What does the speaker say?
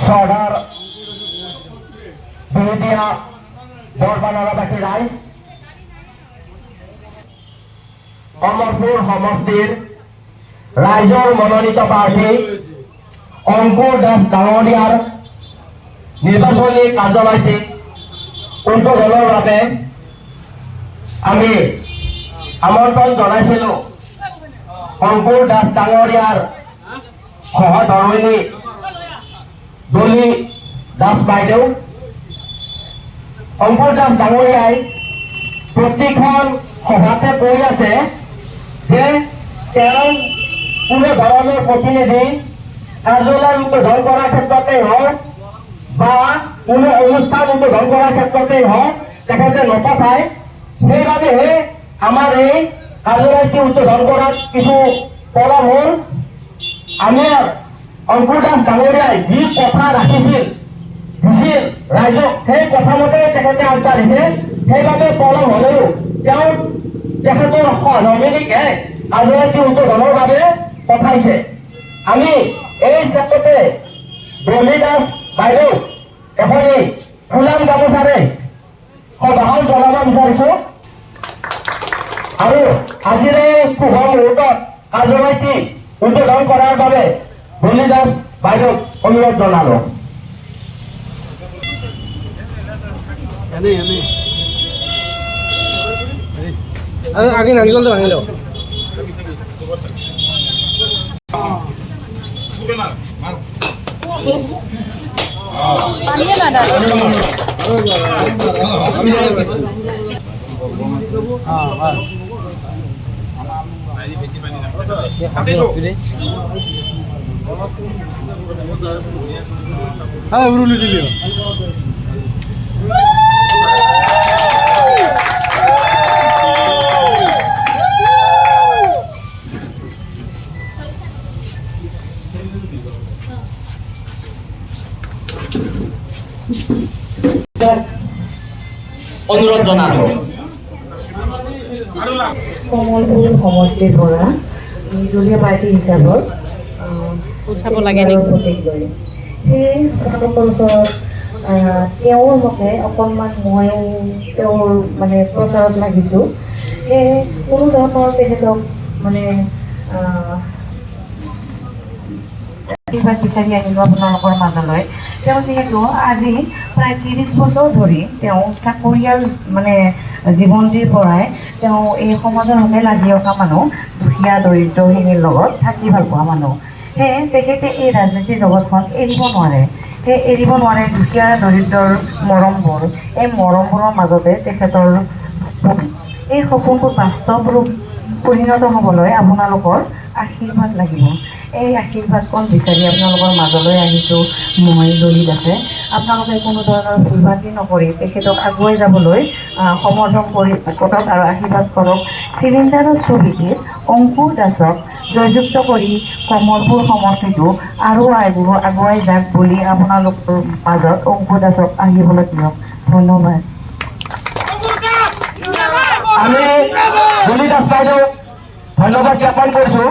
চৰ্দাৰ বিহুতীয়া বৰবানাৰাবাসী ৰাইজ, কমলপুৰ সমষ্টিৰ ৰাইজৰ মনোনীত প্ৰাৰ্থী অংকুৰ দাস ডাঙৰীয়াৰ নিৰ্বাচনী কাৰ্যসূচীত উদ্বোধনৰ বাবে আমি আমন্ত্ৰণ জনাইছিলোঁ। অংকুৰ দাস ডাঙৰীয়াৰ সহধৰ্মিনী জলি দাস বাইদেউ, অংকুৰ দাস ডাঙৰীয়াই প্ৰতিখন সভাতে কৈ আছে যে তেওঁ কোনো ধৰণৰ প্ৰতিনিধি কাৰ্যালয় উদ্বোধন কৰাৰ ক্ষেত্ৰতেই হওক বা কোনো অনুষ্ঠান উদ্বোধন কৰাৰ ক্ষেত্ৰতেই হওক তেখেতে নপঠায়। সেইবাবেহে আমাৰ এই কাৰ্যালয়টি উদ্বোধন কৰাত কিছু পলম হ'ল। আমাৰ অংকুৰ দাস ডাঙৰীয়াই যি কথা ৰাখিছিল দিছিল ৰাইজক, সেই কথামতে তেখেতে আগবাঢ়িছে। সেইবাবে পলম হ'লেও তেওঁ তেখেতৰ সহধৰ্মিনীকে কাৰ্যালয়টি উদ্বোধনৰ বাবে পঠাইছে। আমি এই ক্ষেত্ৰতে ডলি দাস বাইদেউ এখনি ফুলাম গামোচাৰে সভাখন জনাব বিচাৰিছোঁ আৰু আজিৰ এই শুভ মুহূৰ্তত কাৰ্যালয়টি উদ্বোধন কৰাৰ বাবে ডলি দাস বাইদেউক অনুৰোধ জনালোঁ। আগে নাৰিকলটো ভাঙি লওঁ। অনুৰোধ জনালোঁ। কমলপুৰ সমষ্টিৰ পৰা নিৰ্দলীয় পাৰ্টি হিচাপত উঠাব লাগে প্ৰত্যেকদৰে সেই ওচৰত তেওঁৰ মতে অকণমান ময়ো তেওঁৰ মানে প্ৰচাৰত লাগিছোঁ। সেয়ে কোনো ধৰণৰ তেখেতক মানে আশীৰ্বাদ বিচাৰি আহিলোঁ আপোনালোকৰ মাজলৈ। তেওঁ যিহেতু আজি প্ৰায় 30 বছৰ ধৰি তেওঁ চাকৰিয়াল মানে জীৱনটিৰ পৰাই তেওঁ এই সমাজৰ হকে লাগি অহা মানুহ, দুখীয়া দৰিদ্ৰখিনিৰ লগত থাকি ভাল পোৱা মানুহ। সেয়ে তেখেতে এই ৰাজনীতি জগতখন এৰিব নোৱাৰে। সেই এৰিব নোৱাৰে দুখীয়া দৰিদ্ৰৰ মৰমবোৰ। এই মৰমবোৰৰ মাজতে তেখেতৰ এই সপোনবোৰ বাস্তৱ ৰূপ পৰিণত হ'বলৈ আপোনালোকৰ আশীৰ্বাদ লাগিব। এই আশীৰ্বাদকণ বিচাৰি আপোনালোকৰ মাজলৈ আহিছোঁ মই, ডলি দাসে। আপোনালোকে কোনো ধৰণৰ ভুলভ্ৰান্তি নকৰি তেখেতক আগুৱাই যাবলৈ সমৰ্থন কৰি কৰক আৰু আশীৰ্বাদ কৰক। চিলিণ্ডাৰৰ ছবিটিত অংকুৰ দাসক জয়যুক্ত কৰি কমলপুৰ সমষ্টিটো আৰু আগুৱাই যাওক বুলি আপোনালোকৰ মাজত অংকুৰ দাসক আহিবলৈ দিয়ক। ধন্যবাদ। আমি ডলি দাস বাইদেউ ধন্যবাদ জ্ঞাপন কৰিছোঁ।